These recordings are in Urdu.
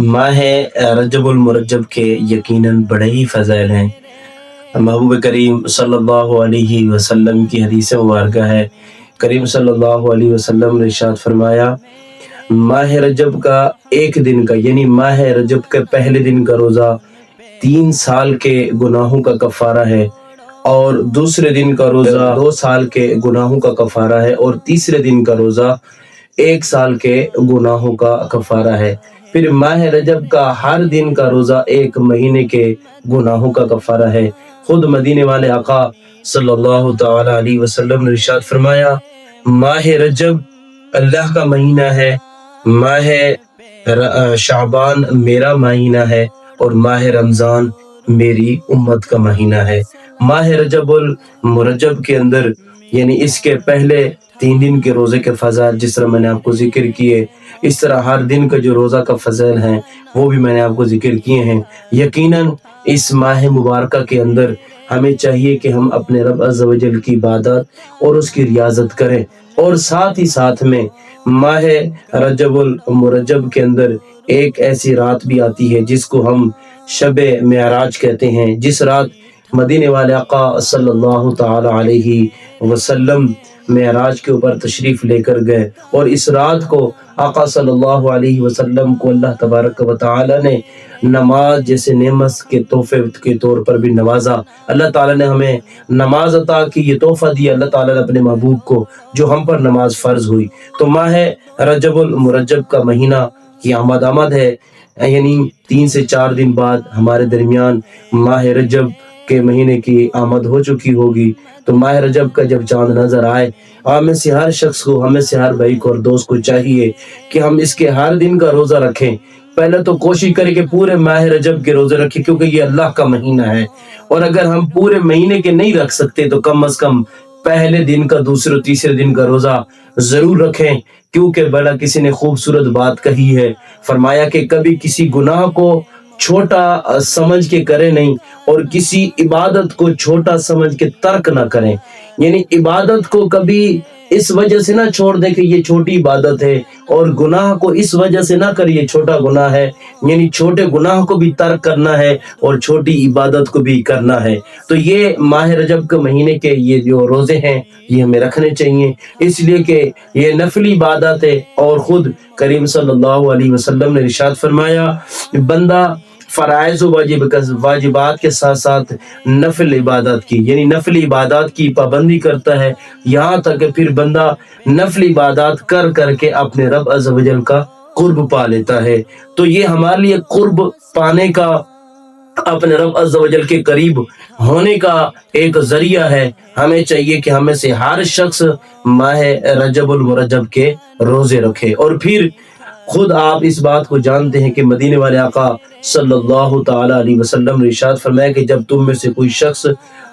ماہ رجب المرجب کے یقیناً بڑے ہی فضائل ہیں۔ محبوب کریم صلی اللہ علیہ وسلم کی حدیث مبارکہ ہے، کریم صلی اللہ علیہ وسلم نے ارشاد فرمایا، ماہ رجب کا ایک دن کا یعنی ماہ رجب کے پہلے دن کا روزہ 3 سال کے گناہوں کا کفارہ ہے، اور دوسرے دن کا روزہ 2 سال کے گناہوں کا کفارہ ہے، اور تیسرے دن کا روزہ 1 سال کے گناہوں کا کفارہ ہے۔ پھر ماہ رجب کا ہر دن کا روزہ 1 مہینے کے گناہوں کا کفارہ ہے۔ خود مدینے والے آقا صلی اللہ تعالی علیہ وسلم نے ارشاد فرمایا، ماہ رجب اللہ کا مہینہ ہے، ماہ شعبان میرا مہینہ ہے، اور ماہ رمضان میری امت کا مہینہ ہے۔ ماہ رجب المرجب کے اندر یعنی اس کے پہلے 3 دن کے روزے کے فضائل جس طرح میں نے آپ کو ذکر کیے، اس طرح ہر دن کا جو روزہ کا فضائل ہیں وہ بھی میں نے آپ کو ذکر کیے ہیں۔ یقیناً اس ماہ مبارکہ کے اندر ہمیں چاہیے کہ ہم اپنے رب عز و جل کی عبادت اور اس کی ریاضت کریں، اور ساتھ ہی ساتھ میں ماہ رجب المرجب کے اندر ایک ایسی رات بھی آتی ہے جس کو ہم شب معراج کہتے ہیں، جس رات مدینے والے آقا صلی اللہ تعالی علیہ وسلم معراج کے اوپر تشریف لے کر گئے، اور اس رات کو آقا صلی اللہ علیہ وسلم کو اللہ تبارک و تعالی نے نماز جیسے نعمت کے تحفے کے طور پر بھی نوازا۔ اللہ تعالی نے ہمیں نماز عطا کی، یہ تحفہ دیا اللہ تعالی نے اپنے محبوب کو، جو ہم پر نماز فرض ہوئی۔ تو ماہ رجب المرجب کا مہینہ کی آمد ہے، یعنی 3 سے 4 دن بعد ہمارے درمیان ماہ رجب کے مہینے کی آمد ہو چکی ہوگی۔ تو ماہ رجب کا جب چاند نظر آئے، ہمیں سے ہر شخص کو، ہمیں سے ہر بھائی کو اور دوست کو چاہیے کہ ہم اس کے ہر دن کا روزہ رکھیں۔ پہلے تو کوشش کریں کہ پورے ماہ رجب کے روزے رکھیں، کیونکہ یہ اللہ کا مہینہ ہے، اور اگر ہم پورے مہینے کے نہیں رکھ سکتے تو کم از کم پہلے دن کا، دوسرے تیسرے دن کا روزہ ضرور رکھیں، کیونکہ بڑا کسی نے خوبصورت بات کہی ہے، فرمایا کہ کبھی کسی گناہ کو چھوٹا سمجھ کے کرے نہیں، اور کسی عبادت کو چھوٹا سمجھ کے ترک نہ کریں۔ یعنی عبادت کو کبھی اس وجہ سے نہ چھوڑ دیں کہ یہ چھوٹی عبادت ہے، اور گناہ کو اس وجہ سے نہ کر یہ چھوٹا گناہ ہے، یعنی چھوٹے گناہ کو بھی ترک کرنا ہے اور چھوٹی عبادت کو بھی کرنا ہے۔ تو یہ ماہ رجب کے مہینے کے یہ جو روزے ہیں یہ ہمیں رکھنے چاہیے، اس لیے کہ یہ نفلی عبادت ہے، اور خود کریم صلی اللہ علیہ وسلم نے ارشاد فرمایا، بندہ فرائض و واجبات کے ساتھ ساتھ نفل عبادات کی یعنی نفل عبادات کی پابندی کرتا ہے، یہاں تک کہ پھر بندہ نفل عبادات کر کر کے اپنے رب عز و جل کا قرب پا لیتا ہے۔ تو یہ ہمارے لیے قرب پانے کا، اپنے رب عز و جل کے قریب ہونے کا ایک ذریعہ ہے۔ ہمیں چاہیے کہ ہمیں سے ہر شخص ماہ رجب المرجب کے روزے رکھے، اور پھر خود آپ اس بات کو جانتے ہیں کہ مدینے والے آقا صلی اللہ تعالی علیہ وسلم نے ارشاد فرمایا کہ جب تم میں سے کوئی شخص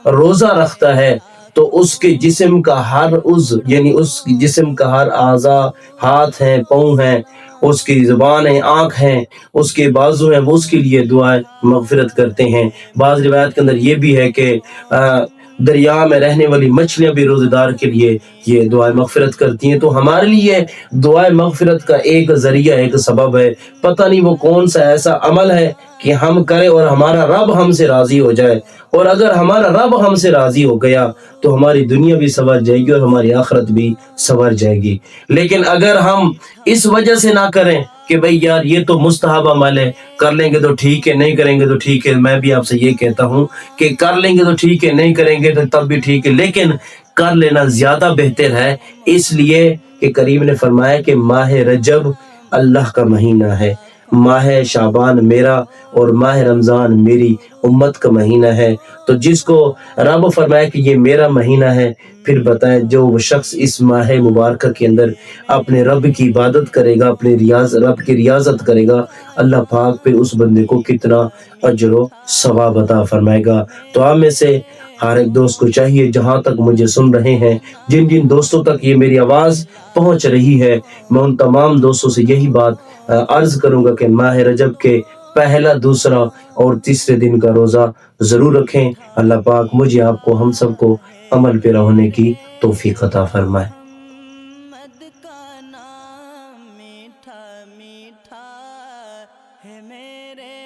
روزہ رکھتا ہے تو اس کے جسم کا ہر عضو، یعنی اس جسم کا ہر اعضاء، ہاتھ ہیں، پاؤں ہیں، اس کی زبان ہے، آنکھ ہیں، اس کے بازو ہیں، وہ اس کے لیے دعائیں مغفرت کرتے ہیں۔ بعض روایت کے اندر یہ بھی ہے کہ دریا میں رہنے والی مچھلیاں بھی روزے دار کے لیے یہ دعائیں مغفرت کرتی ہیں۔ تو ہمارے لیے دعائیں مغفرت کا ایک ذریعہ، ایک سبب ہے۔ پتہ نہیں وہ کون سا ایسا عمل ہے کہ ہم کریں اور ہمارا رب ہم سے راضی ہو جائے، اور اگر ہمارا رب ہم سے راضی ہو گیا تو ہماری دنیا بھی سنور جائے گی اور ہماری آخرت بھی سنور جائے گی۔ لیکن اگر ہم اس وجہ سے نہ کریں کہ بھئی یار یہ تو مستحب عمل ہے، کر لیں گے تو ٹھیک ہے، نہیں کریں گے تو ٹھیک ہے، میں بھی آپ سے یہ کہتا ہوں کہ کر لیں گے تو ٹھیک ہے، نہیں کریں گے تو تب بھی ٹھیک ہے، لیکن کر لینا زیادہ بہتر ہے، اس لیے کہ کریم نے فرمایا کہ ماہ رجب اللہ کا مہینہ ہے، ماہ شعبان میرا اور ماہ رمضان میری امت کا مہینہ ہے۔ تو جس کو رب فرمایا کہ یہ میرا مہینہ ہے، پھر بتائیں جو وہ شخص اس ماہ مبارکہ کے اندر اپنے رب کی عبادت کرے گا، اپنے رب کی ریاضت کرے گا، اللہ پاک پھر اس بندے کو کتنا اجر و ثواب عطا فرمائے گا۔ تو آپ میں سے ہر ایک دوست کو چاہیے، جہاں تک مجھے سن رہے ہیں، جن جن دوستوں تک یہ میری آواز پہنچ رہی ہے، میں ان تمام دوستوں سے یہی بات عرض کروں گا کہ ماہ رجب کے پہلا، دوسرا اور تیسرے دن کا روزہ ضرور رکھیں۔ اللہ پاک مجھے، آپ کو، ہم سب کو عمل پیرا ہونے کی توفیق عطا فرمائے۔ محمد کا نام میٹھا میٹھا ہے، میرے